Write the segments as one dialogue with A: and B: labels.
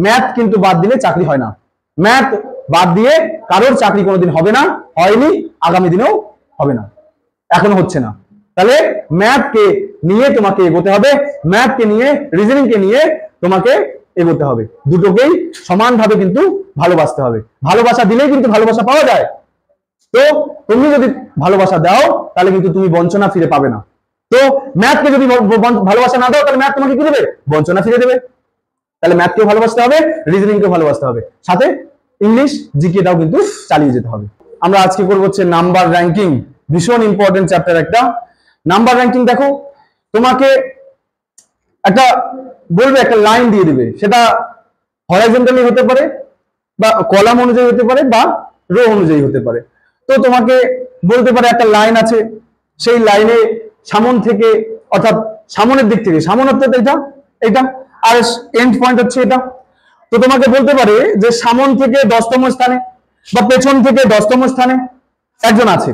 A: Math কিন্তু বাদ দিলে চাকরি হয় না। ম্যাথ বাদ দিয়ে কারোর চাকরি কোনোদিন হবে না, হয়নি, আগামী দিনেও হবে না, এখনো হচ্ছে না। তাহলে ম্যাথকে নিয়ে তোমাকে এগোতে হবে, ম্যাথকে নিয়ে, রিজনিং কে নিয়ে তোমাকে এগোতে হবে। দুটোকেই সমানভাবে কিন্তু ভালোবাসতে হবে। ভালোবাসা দিলেই কিন্তু ভালোবাসা পাওয়া যায়। তো তুমি যদি ভালোবাসা দাও তাহলে কিন্তু তুমি বঞ্চনা ফিরে পাবে না। তো ম্যাথকে যদি ভালোবাসা না দাও তাহলে ম্যাথ তোমাকে কি দেবে? বঞ্চনা ফিরে দেবে। তাহলে ম্যাথকেও ভালোবাসতে হবে, রিজনিংকেও ভালোবাসতে হবে, সাথে ইংলিশ জিকেটাও কিন্তু চালিয়ে যেতে হবে। আমরা আজকে করবো হচ্ছে নাম্বার র্যাঙ্কিং, ভীষণ ইম্পর্টেন্ট চ্যাপ্টার একটা। নাম্বার র্যাঙ্কিং দেখো, তোমাকে একটা বলবে, একটা লাইন দিয়ে দিবে, সেটা হরাইজন্টালি হতে পারে বা কলাম অনুযায়ী হতে পারে বা রো অনুযায়ী হতে পারে। তো তোমাকে বলতে পারে একটা লাইন আছে, সেই লাইনে সামন থেকে, অর্থাৎ সামনের দিক থেকে, সামন অর্থাৎ এটা আর এন্ড পয়েন্ট হচ্ছে এটা। তো তোমাকে বলতে পারে যে সামন থেকে 10তম স্থানে বা পেছন থেকে 10তম স্থানে একজন আছে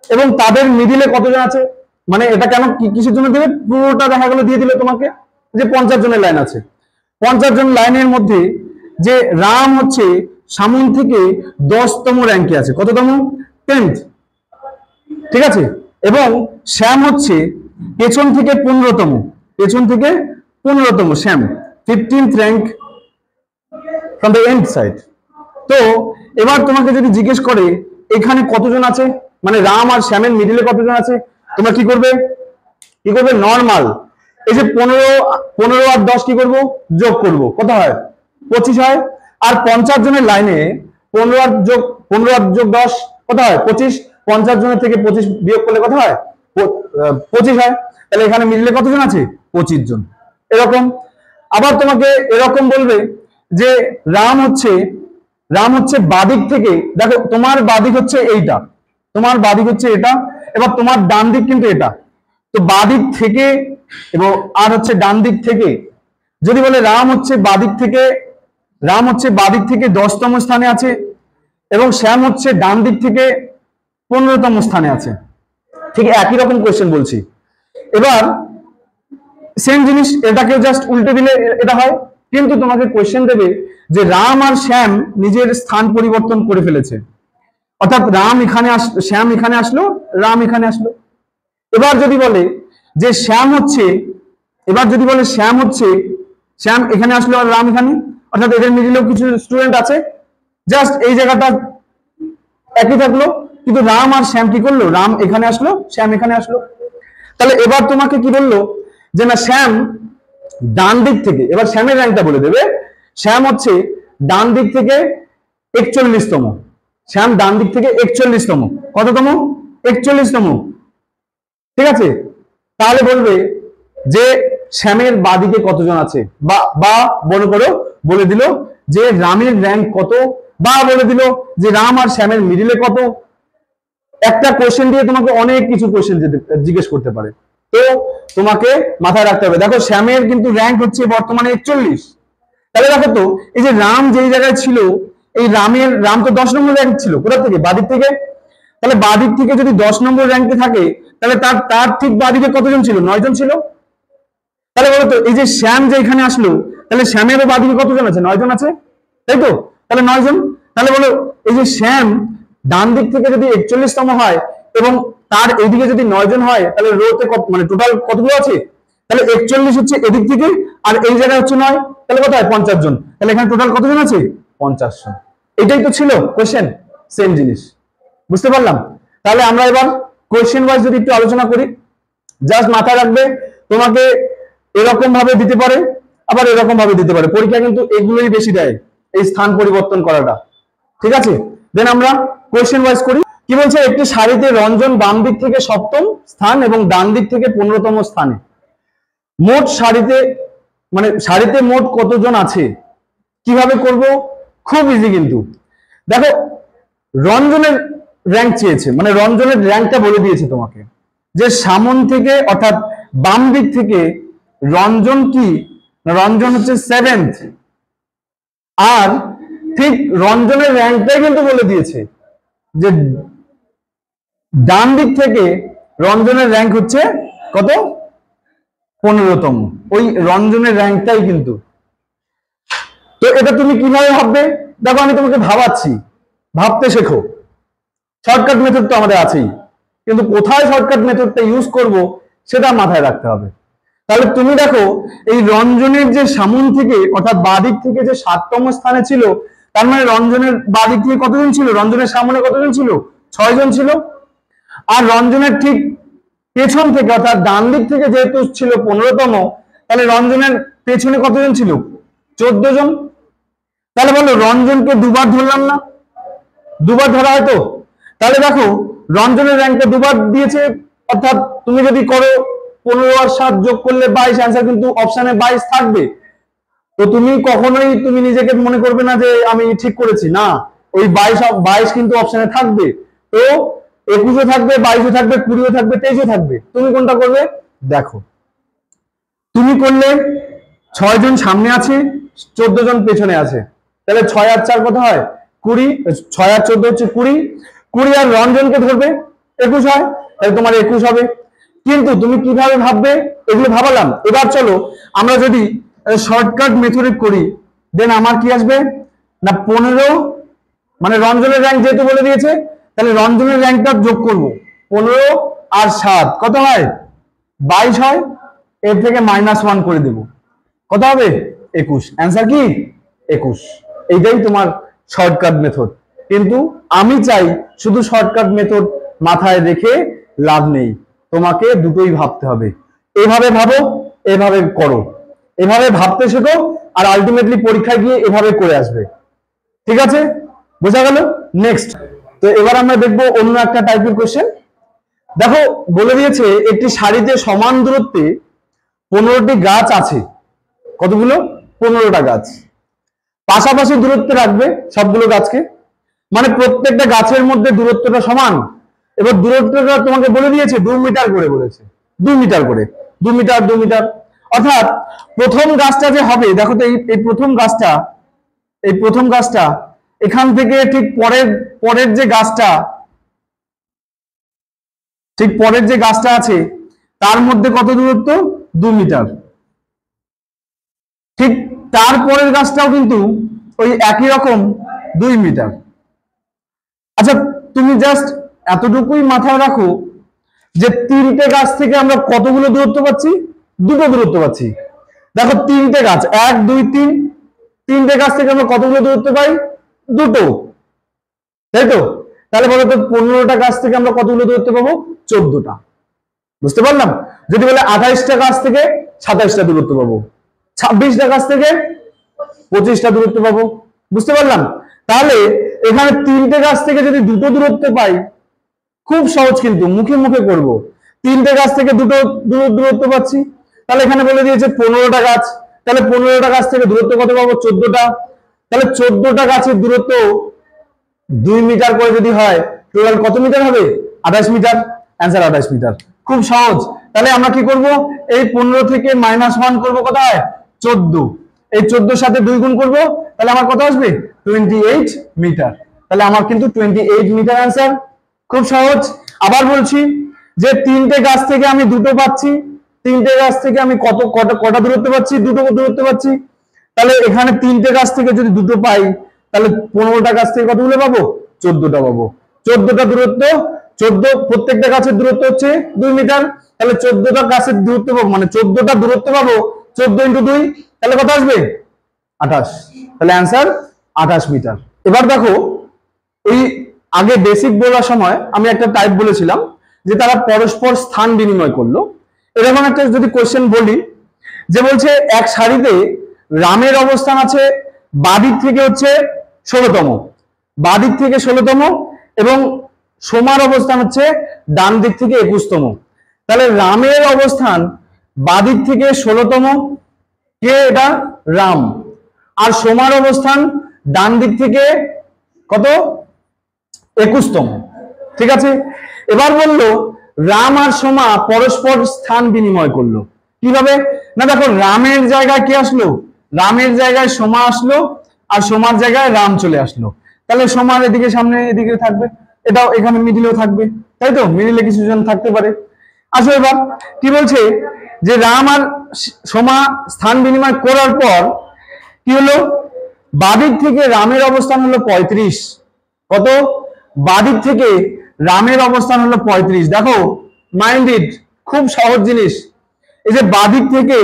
A: এবং তাদের মিডিলে কতজন আছে, মানে এটা কেন কিসের জন্য দেবে, পুরোটা দেখা গেল দিয়ে দিল তোমাকে যে 50 জনের লাইন আছে। 50 জন লাইনের মধ্যে যে রাম হচ্ছে সামন থেকে 10তম র্যাঙ্কে আছে, কততম? 10th, ঠিক আছে। এবং শ্যাম হচ্ছে পেছন থেকে 15তম, পেছন থেকে 15তম, শ্যাম 15th rank from the end side. তো এবার তোমাকে যদি জিজ্ঞেস করে এখানে কতজন আছে, মানে রাম আর শ্যামের মিডিলে কতজন আছে, তোমরা কি করবে? নর্মাল এই যে 15 আর 10 কি করব? যোগ করব, কত হয়? 25 হয়। আর 50 জনের লাইনে 15 আর যোগ 10 কত হয়? 25। 50 জনের থেকে 25 বিয়োগ করলে কত হয়? 25 হয়। তাহলে এখানে মিডিলে কতজন আছে? 25 জন। এরকম আবার তোমাকে এরকম বলবে যে রাম হচ্ছে বাদিক থেকে, দেখো তোমার বাদিক হচ্ছে এইটা, তোমার বাদিক হচ্ছে এটা, এবার তোমার ডান দিক কিন্তু এটা। তো বাদিক থেকে এবং আর হচ্ছে ডান দিক থেকে, যদি বলে রাম হচ্ছে বাদিক থেকে 10তম স্থানে আছে এবং শ্যাম হচ্ছে ডান দিক থেকে 15তম স্থানে আছে, ঠিক একই রকম কোয়েশ্চেন বলছি। এবার সেম জিনিস, এটাকে জাস্ট উল্টে দিলে এটা হয়, কিন্তু তোমাকে কোয়েশ্চেন দেবে যে রাম আর শ্যাম নিজের স্থান পরিবর্তন করে ফেলেছে, অর্থাৎ রাম এখানে শ্যাম এখানে আসলো, রাম এখানে আসলো। এবার যদি বলে যে শ্যাম এখানে আসলো আর রাম এখানে, অর্থাৎ এদের মিডিলেও কিছু স্টুডেন্ট আছে, জাস্ট এই জায়গাটা একই থাকলো, কিন্তু রাম আর শ্যাম কি করলো? রাম এখানে আসলো, শ্যাম এখানে আসলো। তাহলে এবার তোমাকে কি বললো যে না, শ্যাম ডান দিক থেকে, এবার শ্যামের র্যাঙ্কটা বলে দেবে, শ্যাম হচ্ছে ডান দিক থেকে 41তম, শ্যাম ডান দিক থেকে 41তম, কততম? 41তম, ঠিক আছে। তাহলে বলবে যে শ্যামের বাদিকে কতজন আছে, বা মনে করো বলে দিল যে রামের র্যাঙ্ক কত, বা বলে দিল যে রাম আর শ্যামের মিডিলে কত। একটা কোশ্চেন দিয়ে তোমাকে অনেক কিছু কোশ্চেন জিজ্ঞেস করতে পারে। তো তোমাকে মাথায় রাখতে হবে, দেখো শ্যামের কিন্তু র্যাঙ্ক হচ্ছে বর্তমানে 41। তাহলে দেখো তো এই যে রাম যেই জায়গায় ছিল, এই রাম তো 10 নম্বর র্যাঙ্ক ছিল, কোথা থেকে? বাদিক থেকে। তাহলে বাদিক থেকে যদি 10 নম্বর র্যাঙ্কে থাকে, তাহলে তার ঠিক বাদিকে কতজন ছিল? 9 জন ছিল। তাহলে বলো তো এই যে শ্যাম যে এখানে আসলো, তাহলে শ্যামেরও বাদিকে কতজন আছে? 9 জন আছে, তাই তো? তাহলে 9 জন। তাহলে বলো এই যে শ্যাম ডান দিক থেকে যদি 41তম হয় এবং তার এইদিকে যদি 9 জন হয়, তাহলে রোতে মানে টোটাল কতগুলো আছে? তাহলে 41 হচ্ছে এদিক থেকে, আর এই জায়গায় হচ্ছে 9, তাহলে কত হয়? 50 জন। তাহলে এখানে টোটাল কতজন আছে? 50 জন। এটাই তো ছিল কোশ্চেন, সেম জিনিস, বুঝতে পারলাম? তাহলে আমরা এবার কোশ্চেন ওয়াইজ যদি একটু আলোচনা করি, জাস্ট মাথায় রাখবে তোমাকে এরকম ভাবে দিতে পারে, আবার এরকম ভাবে দিতে পারে। পরীক্ষা কিন্তু এগুলোই বেশি দেয়, এই স্থান পরিবর্তন করাটা, ঠিক আছে। দেন আমরা কোশ্চেন ওয়াইজ করি। কি বলছে? একটি সারিতে রঞ্জন বাম দিক থেকে 7তম স্থান এবং ডান দিক থেকে 15তম স্থানে, মোট সারিতে মোট কতজন আছে? কিভাবে করব? খুব ইজি কিন্তু। দেখো রঞ্জনের র্যাঙ্ক চেয়েছে, মানে রঞ্জনের র্যাঙ্কটা বলে দিয়েছে তোমাকে যে সামন থেকে, অর্থাৎ বাম দিক থেকে রঞ্জন কি? রঞ্জন হচ্ছে 7th, আর ঠিক রঞ্জনের র্যাঙ্কটাই কিন্তু বলে দিয়েছে যে ডান দিক থেকে রঞ্জনের র্যাঙ্ক হচ্ছে কত? 15তম। ওই রঞ্জনের র্যাঙ্কটাই কিন্তু তো এটা তুমি কিভাবে ভাববে? দেখো আমি তোমাকে ভাবাচ্ছি, ভাবতে শেখো। শর্টকাট মেথড তো আমাদের আছেই, কিন্তু কোথায় শর্টকাট মেথডটা ইউজ করব সেটা মাথায় রাখতে হবে। তাহলে তুমি দেখো এই রঞ্জনের যে সামন থেকে অর্থাৎ বাদিক থেকে যে 7তম স্থানে ছিল, তার মানে রঞ্জনের বাদিক থেকে কতজন ছিল, রঞ্জনের সামনে কতজন ছিল, 6 জন ছিল। আর রঞ্জনের ঠিক পেছন থেকে অর্থাৎ ডান দিক থেকে যেহেতু ছিল 15তম, তাহলে রঞ্জনের পেছনে কতজন ছিল, 14 জন। তাহলে বলো রঞ্জনকে দুবার ধরলাম না, দুবার ধরা হয়তো। তাহলে দেখো রঞ্জনের র্যাঙ্কটা দুবার দিয়েছে, অর্থাৎ তুমি যদি করো 15 আর 7 যোগ করলে 22, অ্যান্সার কিন্তু অপশনে 22 থাকবে। তো তুমি কখনোই তুমি নিজেকে মনে করবে না যে আমি ঠিক করেছি, না, ওই 22 কিন্তু অপশনে থাকবে। তো 21ও থাকবে, 22ও থাকবে, 20ও থাকবে, 23ও থাকবে। তুমি কোনটা করবে? দেখো তুমি করলে 6 জন সামনে আছে, 14 জন পেছনে আছে, তাহলে 6 আর 4 কত হয়, 20, 6 আর 14 হচ্ছে 20, 20 আর রঞ্জনকে ধরবে 21 হয়, তাহলে তোমার 21 হবে। কিন্তু তুমি কিভাবে ভাববে এগুলো ভাবালাম। এবার চলো আমরা যদি শর্টকাট মেথডে করি, দেন আমার কি আসবে না 15, মানে রঞ্জনের র্যাঙ্ক যেহেতু বলে দিয়েছে, তাহলে রঞ্জনের র্যাঙ্কটা যোগ করব, 15 আর 7 কত হয়, 22 হয়, এর থেকে -1 করে দেব, কত হবে, 21। অ্যান্সার কি 21। এইটাই তোমার শর্টকাট মেথড। কিন্তু আমি চাই শুধু শর্টকাট মেথড মাথায় রেখে লাভ নেই, তোমাকে দুটোই ভাবতে হবে। এভাবে ভাবো, এভাবে করো, এভাবে ভাবতে শেখো, আর আলটিমেটলি পরীক্ষায় গিয়ে এভাবে করে আসবে। ঠিক আছে, বোঝা গেল? নেক্সট, তো এবার আমরা দেখবো অন্য একটা টাইপের কোশ্চেন। দেখো বলে দিয়েছে একটি সারিতে সমান দূরত্বে 15টি গাছ আছে। কতগুলো? 15টা গাছ। পাশাপাশি দূরত্বে রাখবে সবগুলো গাছকে, মানে প্রত্যেকটা গাছের মধ্যে দূরত্বটা সমান। এবার দূরত্বটা তোমাকে বলে দিয়েছে 2 মিটার করে বলেছে, 2 মিটার করে, 2 মিটার 2 মিটার। অর্থাৎ প্রথম গাছটা যে হবে, দেখো তো এই প্রথম গাছটা, এই প্রথম গাছটা এখান থেকে ঠিক পরের যে গাছটা, ঠিক পরের যে গাছটা আছে তার মধ্যে কত দূরত্ব, 2 মিটার। ঠিক তারপরের গাছটাও কিন্তু ওই একই রকম 2 মিটার। আচ্ছা তুমি জাস্ট এতটুকুই মাথায় রাখো যে 3টে গাছ থেকে আমরা কতগুলো দূরত্ব পাচ্ছি, 2টো দূরত্ব পাচ্ছি। দেখো 3টে গাছ, 1 2 3, 3টে গাছ থেকে আমরা কতগুলো দূরত্ব পাই, 2টো, তাই তো? তাহলে বলো তো 15টা গাছ থেকে আমরা কতগুলো দূরত্ব পাবো, 14টা। বুঝতে পারলাম? যদি বলে 28টা গাছ থেকে 27টা দূরত্ব পাবো, 26টা গাছ থেকে 25টা দূরত্ব পাবো। বুঝতে পারলাম? তাহলে এখানে 3টে গাছ থেকে যদি 2টো দূরত্ব পাই, খুব সহজ, কিন্তু মুখে মুখে করব। 3টে গাছ থেকে 2টো দূরত্ব পাচ্ছি, তাহলে এখানে বলে দিয়েছে 15টা গাছ, তাহলে 15টা গাছ থেকে দূরত্ব কত পাবো, 14টা। তাহলে 14টা গাছের দূরত্ব 2 মিটার করে যদি হয়, টোটাল কত মিটার হবে, 28 মিটার। Answer 28 metre. খুব সহজ। তাহলে আমরা কি করব, এই 15 থেকে -1 করব, কত হয়, 14। এই 14 সাথে 2 গুণ করব, তাহলে আমার কত আসবে, 28 মিটার। তাহলে আমার কিন্তু 28 মিটার অ্যান্সার। খুব সহজ। আবার বলছি যে 3টে গাছ থেকে আমি 2টো পাচ্ছি, 3টে গাছ থেকে আমি কটা দূরত্ব পাচ্ছি, 2টো দূরত্ব পাচ্ছি। তাহলে এখানে 3টে গাছ থেকে যদি 2টো পাই, তাহলে 15টা গাছ থেকে কতগুলো পাবো, 14টা পাবো। 14টা দূরত্ব, 14 প্রত্যেকটা গাছের দূরত্ব হচ্ছে 2 মিটার। তাহলে 14টা গাছের দূরত্ব পাবো, মানে 14টা দূরত্ব পাবো, 14 × 2, তাহলে কত আসবে, 28। তাহলে অ্যান্সার 28 মিটার। এবার দেখো এই আগে বেসিক বলার সময় আমি একটা টাইপ বলেছিলাম যে তারা পরস্পর স্থান বিনিময় করলো। এরকম একটা যদি কোশ্চেন বলি, যে বলছে এক সারিতে রামের অবস্থান আছে বাদিক থেকে হচ্ছে 16তম, বাদিক থেকে 16তম, এবং সোমার অবস্থান হচ্ছে ডান দিক থেকে 21তম। তাহলে রামের অবস্থান বাদিক থেকে 16তম, কে এটা, রাম। আর সোমার অবস্থান ডান দিক থেকে কত, 21তম। ঠিক আছে। এবার বললো রাম আর সোমা পরস্পর স্থান বিনিময় করলো। কিভাবে না, দেখো রামের জায়গায় কি আসলো, রামের জায়গায় সোমা আসলো, আর সোমার জায়গায় রাম চলে আসলো। তাহলে সোমার এদিকে সামনে এদিকে থাকবে, এটাও এখানে মিডিলেও থাকবে, তাই তো? মিডিলে কিছু জন থাকতে পারে। আসো এবার কি বলছে, যে রাম আর সোমা স্থান বিনিময় করার পর কি হলো, বাদিক থেকে রামের অবস্থান হলো 35। কত? বাদিক থেকে রামের অবস্থান হলো 35। দেখো মাইন্ড ইট, খুব সহজ জিনিস। এই যে বাদিক থেকে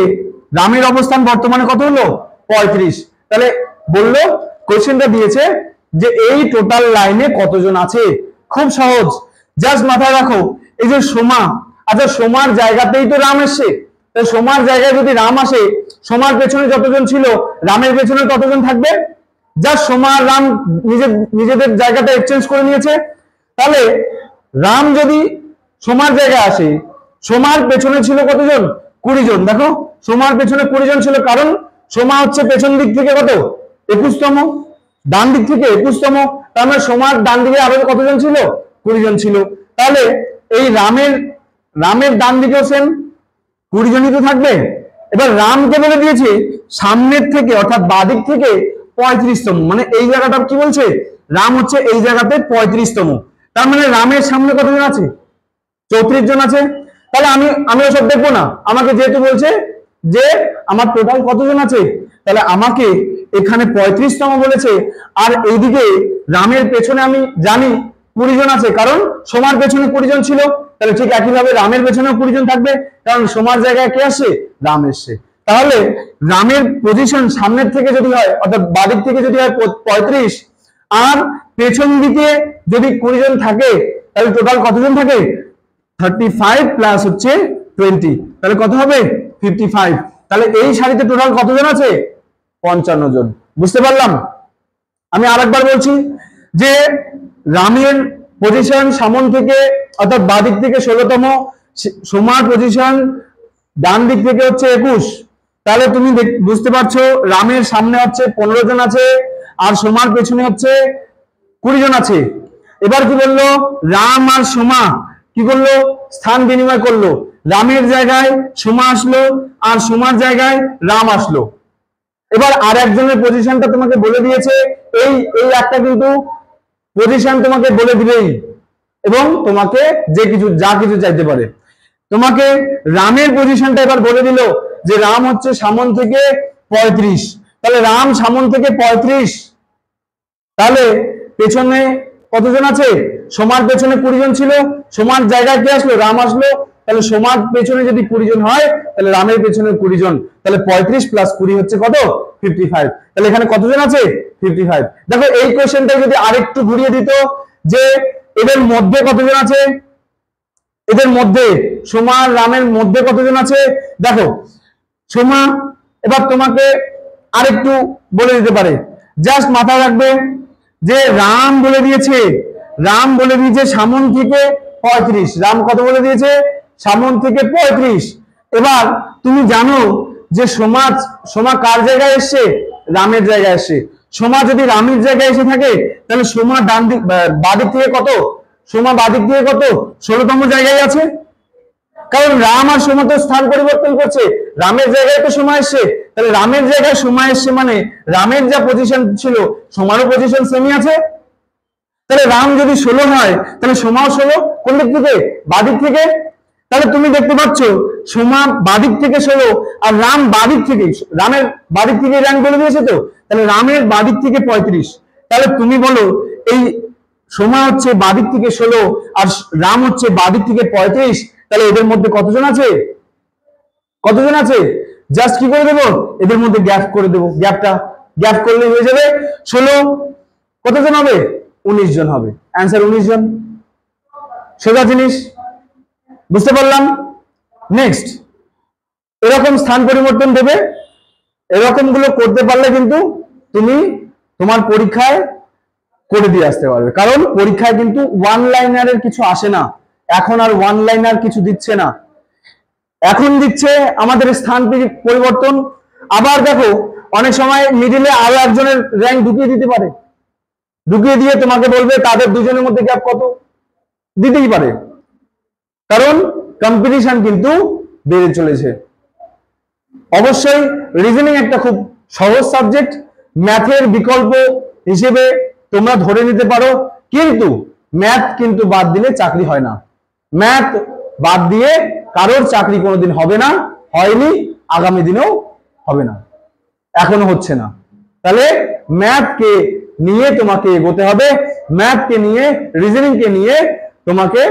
A: রামের অবস্থান বর্তমানে কত হলো? 35। তাহলে বললো, কোশ্চেনটা দিয়েছে যে এই টোটাল লাইনে কতজন আছে। খুব সহজ, জাস্ট মাথায় রাখো এই যে সোমা, আচ্ছা সোমার জায়গাতেই তো রাম এসছে, তাহলে সোমার জায়গায় যদি রাম আসে, সোমার পেছনে যতজন ছিল রামের পেছনে ততজন থাকবে। জাস্ট সোমা আর রাম নিজেদের জায়গাটা এক্সচেঞ্জ করে নিয়েছে। তাহলে রাম যদি সোমার জায়গায় আসে, সোমার পেছনে ছিল কতজন? 20 জন। দেখো সোমার পেছনে 20 জন ছিল, কারণ সোমা হচ্ছে পেছন দিক থেকে কত? 21তম, ডান দিক থেকে 21তম। তার মানে সোমার ডান দিকে আরো কতজন ছিল? 20 জন ছিল। তাহলে এই রামের ডান দিকেও সেম 20 জনই তো থাকবে। এবার রামকে বলে দিয়েছে সামনের থেকে অর্থাৎ বাদিক থেকে 35তম, মানে এই জায়গাটা কি বলছে? রাম হচ্ছে এই জায়গাতে 35তম। তার মানে রামের সামনে কতজন আছে? 34 জন আছে। তাহলে আমি ওসব দেখবো না, আমাকে যেহেতু বলছে যে আমার টোটাল কতজন আছে, তাহলে আমাকে এখানে 35তম বলেছে। আর এইদিকে রামের পেছনে আমি জানি 20 জন আছে, কারণ সোমার পেছনে 20 জন ছিল। তাহলে ঠিক একইভাবে রামের পেছনেও 20 জন থাকবে, কারণ সোমার জায়গায় কে আসছে? রাম এসছে। তাহলে রামের পজিশন সামনের থেকে যদি হয় অর্থাৎ বাদিক থেকে যদি হয় 35, আর পেছন দিকে যদি 20 জন থাকে, তাহলে টোটাল কতজন থাকে? 35 প্লাস হচ্ছে 20, তাহলে কত হবে? 55। তাহলে এই সারিতে টোটাল কতজন আছে? 55 জন। বুঝতে পারলাম? আমি আরেকবার বলছি যে রামের পজিশন সামন থেকে অর্থাৎ বাদিক থেকে 16তম, সোমার পজিশন ডান দিক থেকে হচ্ছে 21। তাহলে তুমি বুঝতে পারছো রামের সামনে হচ্ছে 15 জন আছে, আর সোমার পেছনে হচ্ছে 20 জন আছে। এবার কি বললো? রাম আর সোমা কি করলো? স্থান বিনিময় করলো। রামের জায়গায় সোমা আসলো, আর সোমার জায়গায় রাম আসলো। এবার আর একজনের পজিশনটা তোমাকে বলে দিয়েছে, এই একটা কিন্তু পজিশন তোমাকে বলে দিবেই, এবং তোমাকে যা কিছু চাইতে পারে। তোমাকে রামের পজিশনটা এবার বলে দিল যে রাম হচ্ছে সামন থেকে 35। তাহলে রাম সামন থেকে 35, তাহলে পেছনে কতজন আছে? সোমার পেছনে 20 জন ছিল, সোমার জায়গায় কে আসলো? রাম আসলো। তাহলে সোমার পেছনে যদি 20 জন হয়, তাহলে রামের পেছনে 20 জন, তাহলে 35 প্লাস 20 হচ্ছে কত? 55। তাহলে এখানে কতজন আছে? 55। দেখো এই কোশ্চেনটা যদি আরেকটু ঘুরিয়ে দিত যে এদের মধ্যে কতজন আছে, এদের মধ্যে সোমা আর রামের মধ্যে কতজন আছে। দেখো সোমা এবার তোমাকে আরেকটু বলে দিতে পারে, জাস্ট মাথায় রাখবে যে রাম বলে দিয়েছে সামন থেকে 35। রাম কত বলে দিয়েছে? সামন থেকে 35। এবার তুমি জানো যে সোমা কার জায়গায় এসছে? রামের জায়গায় এসছে। সোমা যদি রামের জায়গায় এসে থাকে, তাহলে সোমা ডান দিক বাদিক থেকে কত? সোমা বাদিক থেকে কত? 16তম জায়গায় আছে, কারণ রাম আর সোমা তো স্থান পরিবর্তন করছে। রামের জায়গায় তো সোমা এসছে, তাহলে রামের জায়গায় সোমা এসছে মানে রামের যা পজিশন ছিল সোমারও পজিশন সেমই আছে। তাহলে রাম যদি 16 হয়, তাহলে সোমাও 16। কোন দিক থেকে? বাদিক থেকে। তাহলে তুমি দেখতে পাচ্ছ সোমা বাদিক থেকে 16, আর রাম বাদিক থেকে, রামের বাদিক থেকে র্যাঙ্ক বলে দিয়েছে তো, তাহলে রামের বাদিক থেকে 35। তাহলে তুমি বলো এই সোমা হচ্ছে বাদিক থেকে 16 আর রাম হচ্ছে বাদিক থেকে 35, তাহলে এদের মধ্যে কতজন আছে? কতজন আছে? জাস্ট কি করে দেবো? এদের মধ্যে গ্যাপ করে দেবো। গ্যাপ করলে হয়ে যাবে 16। কতজন হবে? 19 জন হবে। অ্যান্সার 19 জন। সোজা জিনিস, বুঝতে পারলাম? নেক্সট, এরকম স্থান পরিবর্তন দেবে, এরকম গুলো করতে পারলে কিন্তু তুমি তোমার পরীক্ষায় করে দিয়ে আসতে পারবে। কারণ পরীক্ষায় কিন্তু ওয়ান লাইনারের কিছু আসে না, এখন আর ওয়ান লাইনার কিছু দিচ্ছে না, এখন দিচ্ছে আমাদের স্থান পরিবর্তন। আবার দেখো অনেক সময় মিডিলে আরো একজনের র্যাঙ্ক ঢুকিয়ে দিতে পারে, ঢুকিয়ে দিয়ে তোমাকে বলবে তাদের দুজনের মধ্যে গ্যাপ কত, দিতেই পারে, কারণ কম্পিটিশন কিন্তু বেড়ে চলেছে। অবশ্যই রিজনিং একটা খুব সহজ সাবজেক্ট, ম্যাথের বিকল্প হিসেবে তোমরা ধরে নিতে পারো, কিন্তু ম্যাথ কিন্তু বাদ দিলে চাকরি হয় না। ম্যাথ বাদ দিয়ে কারোর চাকরি কোনোদিন হবে না, হয়নি, আগামী দিনেও হবে না, এখনো হচ্ছে না। তাহলে ম্যাথকে নিয়ে তোমাকে এগোতে হবে, ম্যাথকে নিয়ে, রিজনিংকে নিয়ে তোমাকে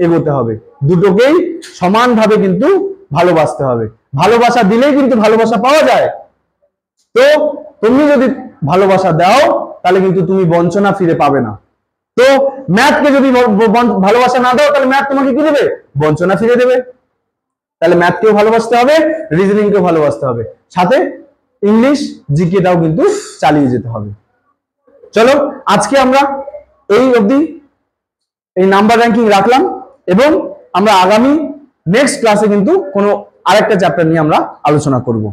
A: এগোতে হবে। দুটোকেই সমানভাবে কিন্তু ভালোবাসতে হবে। ভালোবাসা দিলেই কিন্তু ভালোবাসা পাওয়া যায়। তো তুমি যদি ভালোবাসা দাও তাহলে কিন্তু তুমি বঞ্চনা ফিরে পাবে না। তো ম্যাথকে যদি ভালোবাসা না দাও তাহলে ম্যাথ তোমাকে কি দেবে? বঞ্চনা ফিরে দেবে। তাহলে ম্যাথকেও ভালোবাসতে হবে, রিজনিংকেও ভালোবাসতে হবে, সাথে ইংলিশ জিকেটাও কিন্তু চালিয়ে যেতে হবে। চলো আজকে আমরা এই অবধি এই নাম্বার র্যাঙ্কিং রাখলাম, এবং আমরা আগামী নেক্সট ক্লাসে কিন্তু কোনো আরেকটা চ্যাপ্টার নিয়ে আমরা আলোচনা করব।